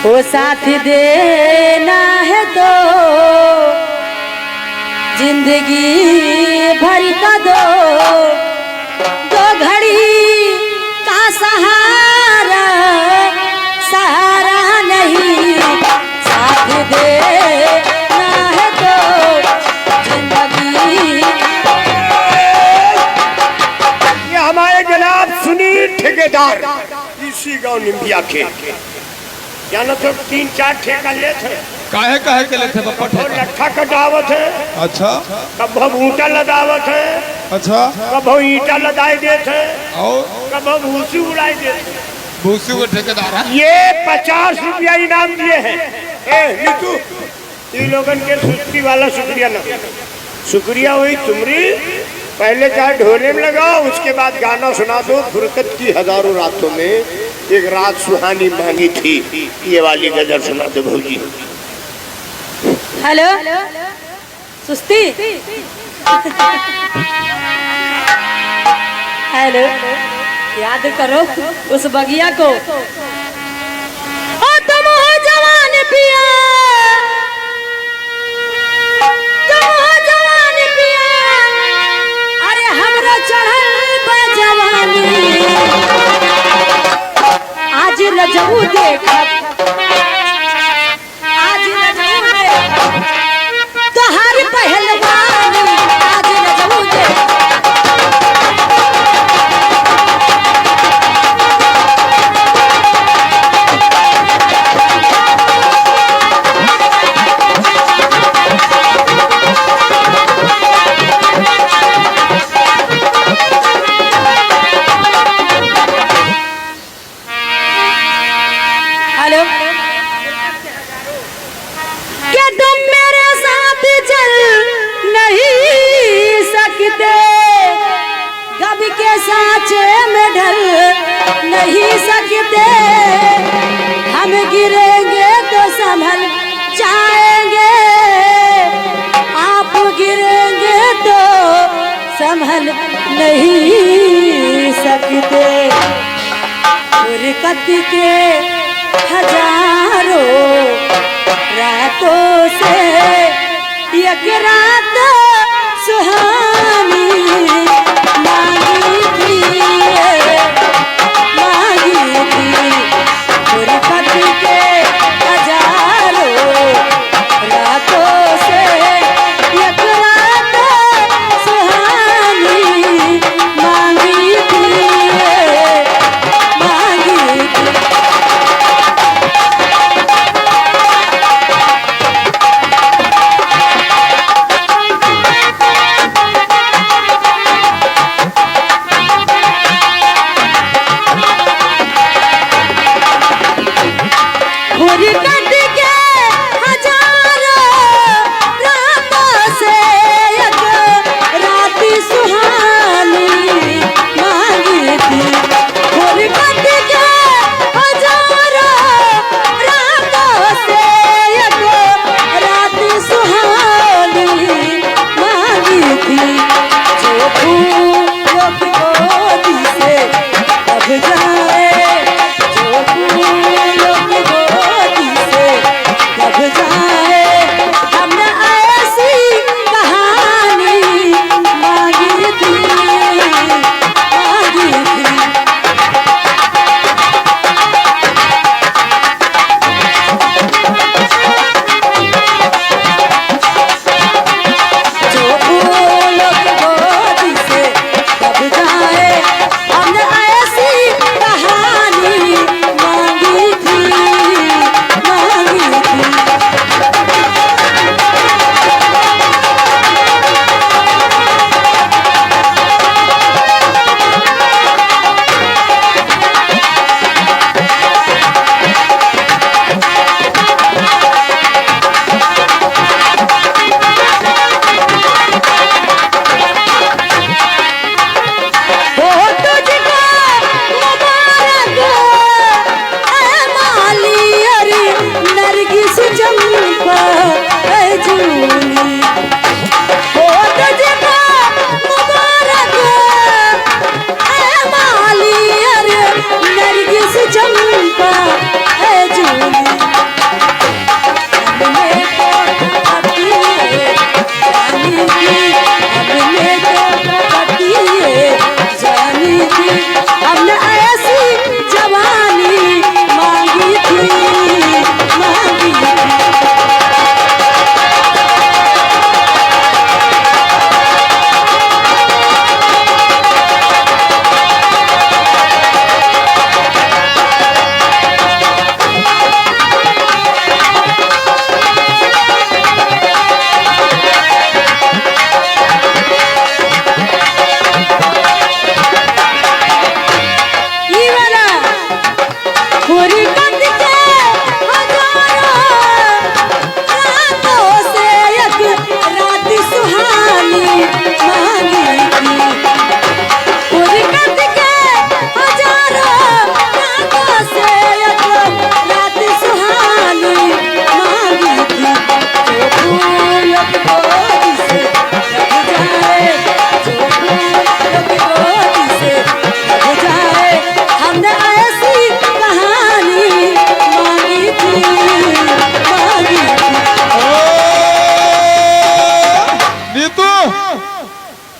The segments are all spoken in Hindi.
वो साथ देना है तो जिंदगी भर का दो घड़ी का सहारा सहारा नहीं, साथ देना है तो जिंदगी। ये हमारे जनाब सुनील ठेकेदार इसी गांव निम्बिया के जानो तो 3-4 ठेका लेते काहे के लेते पप्पा ठेका लट्ठा कटावत है। अच्छा कब ऊँटा लदावत है। अच्छा कब ईंटा लदाई देते है और कब भूसी उड़ाई देते। भूसी को ठेकेदार है। ये 50 रुपया इनाम दिए हैं। ए नीतू इन लोगन के सुस्ती वाला शुक्रिया ना, शुक्रिया हुई तुमरी। पहले चाहे ढोले में लगाओ, उसके बाद गाना सुना दो। फुरकत की हजारों रातों में एक रात सुहानी मांगी थी, ये वाली गजल सुना दो भौजी। हेलो सुस्ती हेलो याद करो उस बगिया को। ओ तुम हो जवान पिया, तुम हो जवान पिया, अरे हमरा चढ़ल बा जवानी। आज रजऊ देखब, आज रजऊ देखब तोहार पहलवानी। आज रजऊ देखब साँचे में ढल नहीं सकते। हम गिरेंगे तो संभल जाएंगे, आप गिरेंगे तो संभल नहीं सकते। फुरकत के हजारों रातों से एक रात सुहानी मांगी थी, मांगी थी। फुरकत के हजारों रातों से एक रात सुहानी मांगी थी, मांगी थी।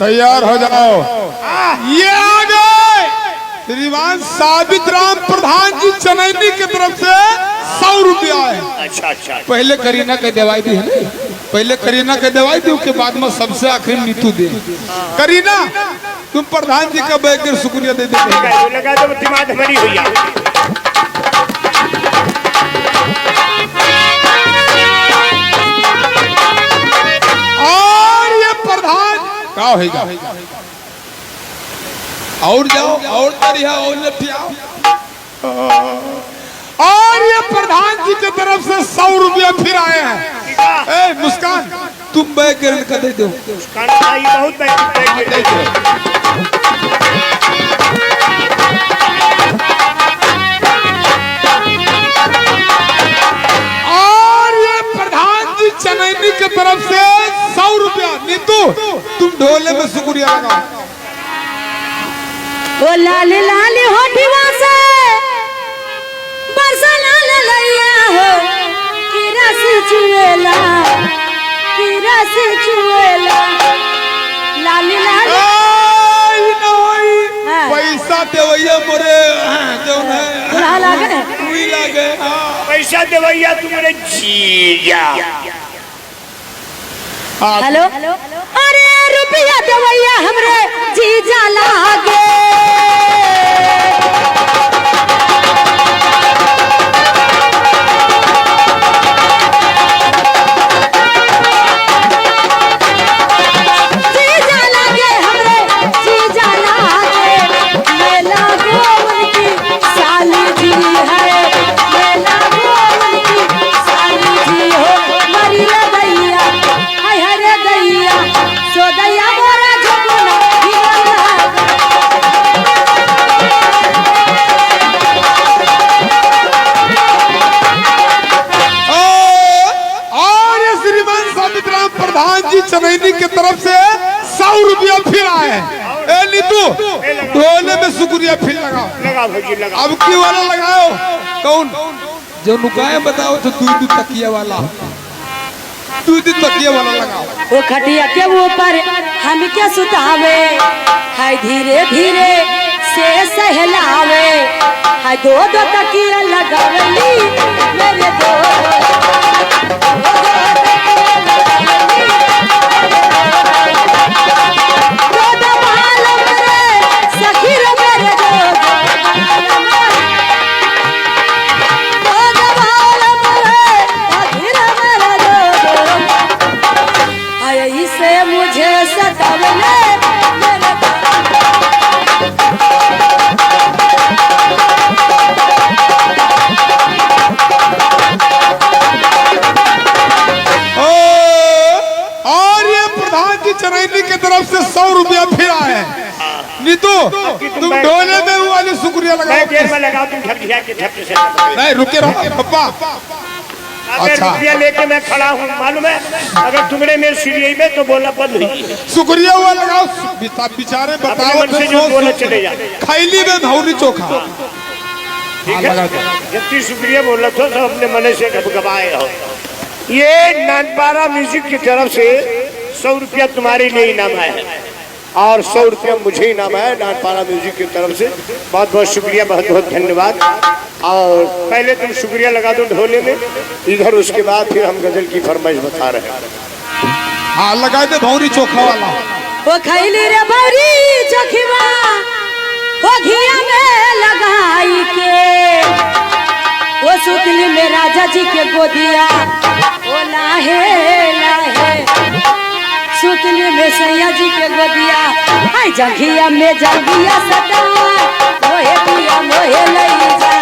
तैयार हो जाओ। ये आ गए श्रीमान साबित राम प्रधान जी चनैनी की तरफ से 100 रुपया है। अच्छा। पहले करीना के दवाई दी है ना, पहले करीना के दवाई दी, उसके बाद में सबसे आखिर नीतू दे। करीना तुम प्रधान जी का बैकर शुक्रिया दे देते लगा दो, दिमाग हमारी हुई है। और ये प्रधान क्या होगा, और जाओ और तरिया और लठियाओ। और ये प्रधान जी की तरफ से 100 रुपया फिर आए हैं। ए मुस्कान तुम बैग का दे दो। मुस्कान भाई बहुत दे दो। और ये प्रधान जी चनैनी की तरफ से 100 रुपया। नीतू तुम ढोले में शुक्रिया लगाओ। ओ लाल लाल होठिवा से बरसा लाल लैया हो कि रस चुएला लाल लाल पैसा देवैया मोरे जो है बुरा लागे पूरी लागे। पैसा देवैया तुम्हारे जीजा। हेलो अरे रुपया देवैया हमरे जीजा लागे। चनैनी की तरफ से 100 रुपया फिर आए हैं। ए नीतू ढोले में शुक्रिया फिर लगाओ। लगा अब की वाला लगाओ। कौन जो नुकाए बताओ तो तू तकिया वाला, तू तकिया वाला लगाओ। वो खटिया के ऊपर हम क्या सुतावे हाय धीरे धीरे से सहलावे हाय दो तकिया लगावली मेरे दो चनैनी की तरफ से 100 रुपया फिर आए हैं। नीतू तुम ढोले में वो वाले शुक्रिया लगाओ। देर में लगाओ तुम झपझिया के झपझे से। नहीं रुके रहो पप्पा। अच्छा रुपया लेके मैं खड़ा हूँ मालूम है, अगर तुमने मेरे सीढ़ी में तो बोलना बंद हुई। शुक्रिया हुआ लगाओ। बेचारे बताओ जो बोले चले जा। खैली में धौनी चोखा। ठीक है जितनी शुक्रिया बोला तो सब अपने मन से गवाए हो। ये नानपारा म्यूजिक की तरफ से 100 रुपया तुम्हारे लिए इनाम है और 100 रुपया मुझे इनाम है नानपारा म्यूजिक की तरफ से। बहुत बहुत शुक्रिया, बहुत बहुत धन्यवाद। और पहले तुम शुक्रिया लगा दो ढोले में इधर, उसके बाद फिर हम गजल की फरमाइश बता रहे हैं। हाँ लगा दे भौरी चोखा वाला। वो खैली रे भौरी चोखिवा वो घिया में लगाई के वो सुतली में राजा जी के गोदिया वो लाहे लाहे सुतली में सैया जी के गोदिया आई जंघिया में जंघिया सटा मोहे पिया मोहे लई जा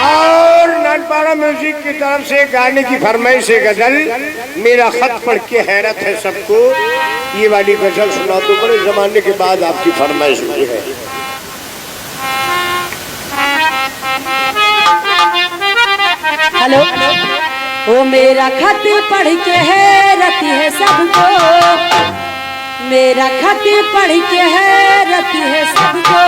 और नानपाड़ा म्यूजिक की तरफ से गाने की फरमाइश से गजल मेरा खत पढ़ के हैरत है सबको, ये वाली गजल सुना दो। बड़े जमाने के बाद आपकी फरमाइश हुई है। हेलो वो मेरा खत पढ़ के हैरत है सबको, मेरा खत पढ़ के हैरत है सबको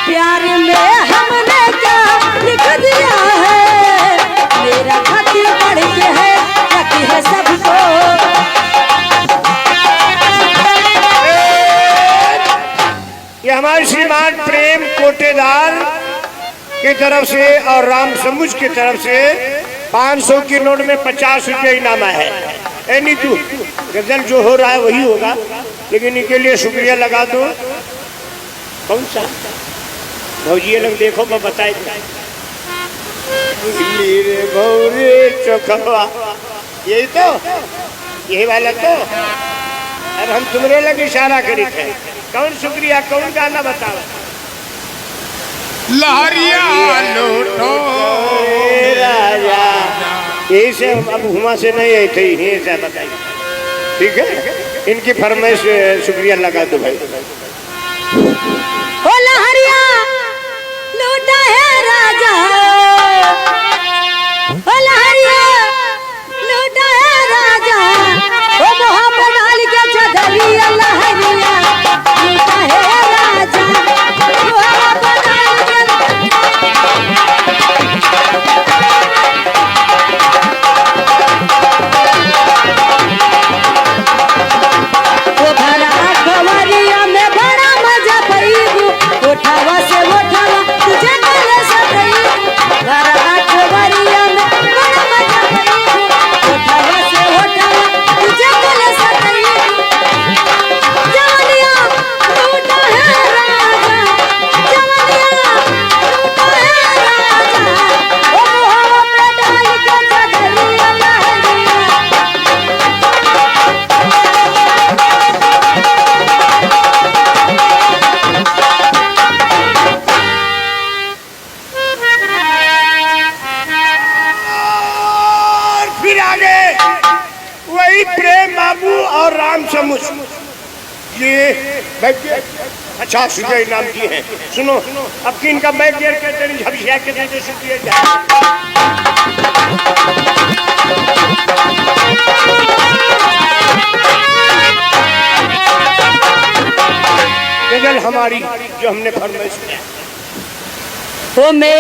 प्यार में हमने क्या लिख दिया है, मेरा खत पढ़ के है कहती है सबको। ये हमारे श्रीमान प्रेम कोटेदार की तरफ से और राम समुझ की तरफ से 500 की नोट में 50 रुपये इनामा है। ए नीतू, गजल जो हो रहा है वही होगा, लेकिन इनके लिए शुक्रिया लगा दो। कौन सा भौजी लग देखो, मैं बताए चोखवा, यही तो, यही वाला तो। अब हम तुम्हारे लग इशारा करी थे। कौन शुक्रिया, कौन गाना बताओ? लहरिया लूटो राजा, यही से हम अब हुमा से नहीं आई थी, यही से बताइए। ठीक है, इनकी फरमाइश शुक्रिया लगा दो भाई। ओ लहरिया लूटा है राजा, ओ लहरिया लूटा है राजा, ओ मोह पे डाल के चदरिया लहरिया लूटा है राजा, मोह पे डाल के ओ भरा खवरिया में बड़ा मजा पैबू, उठावा से उठावा तुझे कल सदैबू, भरा खवरिया में बड़ा मजा पैबू, उठावा से उठावा तुझे कल सदैबू। जवानिया लूटा है राजा, जवानिया लूटा है राजा, ओ मोहवा पे डाल के चदरिया लहरिया। और फिर आगे वही प्रेम बाबू और राम समुझ, ये बैठ गए 50 रुपये इनाम दिए हैं। सुनो, अब कि इनका बैठ गया कहते हैं झपझिया के दे शुक्रिया जाए। गजल हमारी जो हमने फरमाइश किया। ओ मैं